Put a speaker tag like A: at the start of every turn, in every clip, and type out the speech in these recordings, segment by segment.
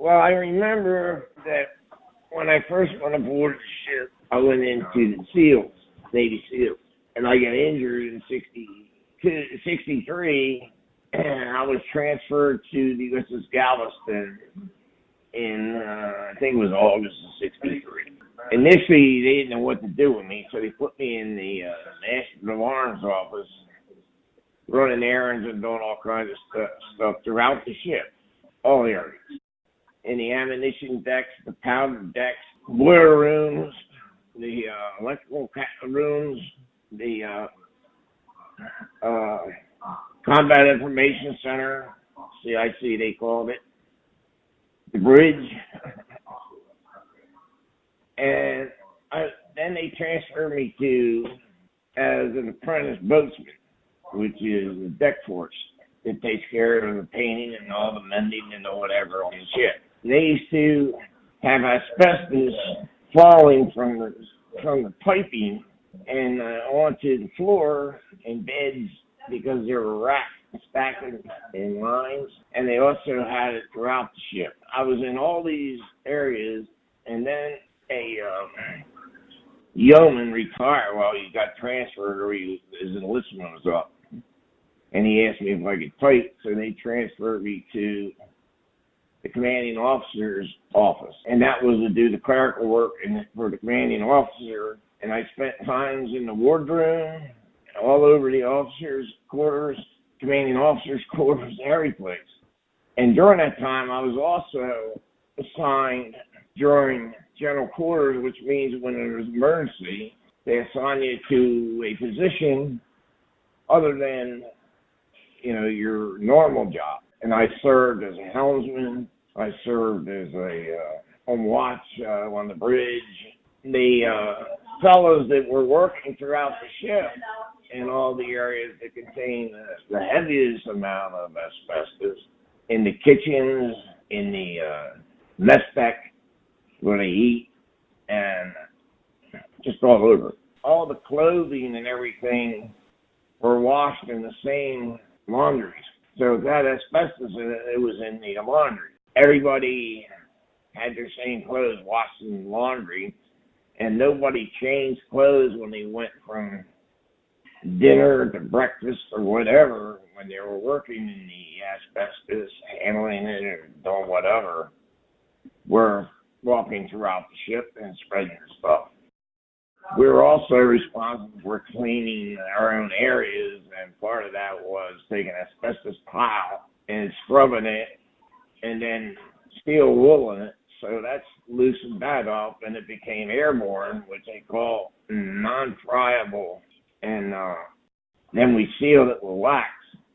A: Well, I remember that when I first went aboard the ship, I went into the SEALs, Navy SEALs, and I got injured in 63, and I was transferred to the USS Galveston in, I think it was August of 63. Initially, they didn't know what to do with me, so they put me in the National Arms office, running errands and doing all kinds of stuff throughout the ship, all areas. In the ammunition decks, the powder decks, boiler rooms, the electrical rooms, the Combat Information Center, CIC they called it, the bridge. And then they transferred me to as an apprentice boatsman, which is the deck force that takes care of the painting and all the mending and the whatever on the ship. They used to have asbestos falling from the piping and onto the floor in beds because there were racks stacked in lines, and they also had it throughout the ship. I was in all these areas, and then a yeoman retired while he got transferred, or his enlistment was up, and he asked me if I could type, so they transferred me to the commanding officer's office, and that was to do the clerical work for the commanding officer. And I spent times in the wardroom, all over the officers' quarters, commanding officers' quarters, every place. And during that time, I was also assigned during general quarters, which means when there's an emergency, they assign you to a position other than, your normal job. And I served as a helmsman. I served as on watch on the bridge. The fellows that were working throughout the ship in all the areas that contain the heaviest amount of asbestos, in the kitchens, in the mess deck where they eat, and just all over. All the clothing and everything were washed in the same laundries. So that asbestos, it was in the laundry. Everybody had their same clothes washed in the laundry, and nobody changed clothes when they went from dinner to breakfast or whatever when they were working in the asbestos, handling it or doing whatever. We're walking throughout the ship and spreading the stuff. We were also responsible for cleaning our own areas, and part of that was taking asbestos pile and scrubbing it and then steel wool in it. So that's loosened that up, and it became airborne, which they call non-friable. And then we sealed it with wax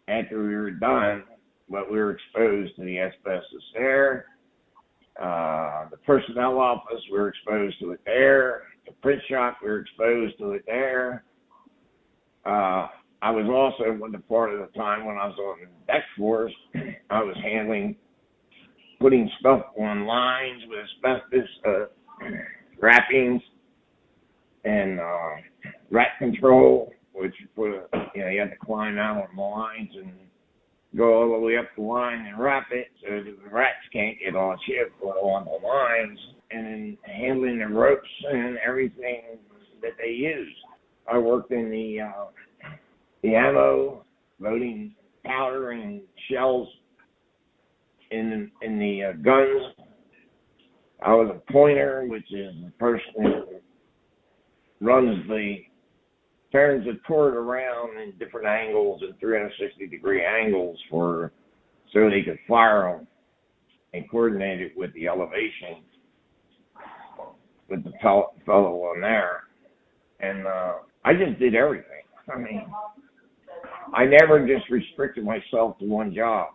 A: after we were done, but we were exposed to the asbestos there. The personnel office, we were exposed to it there. The print shop, we were exposed to it there. I was also, one part of the time when I was on the deck force, I was putting stuff on lines with asbestos wrappings and rat control, which you had to climb out on the lines and go all the way up the line and wrap it so that the rats can't get on ship or on the lines, and then handling the ropes and everything that they used. I worked in the ammo, loading powder and shells in the guns. I was a pointer, which is the person that turns the turret around in different angles and 360-degree angles so they could fire them and coordinate it with the elevation with the fellow on there. And I just did everything. I mean, I never just restricted myself to one job.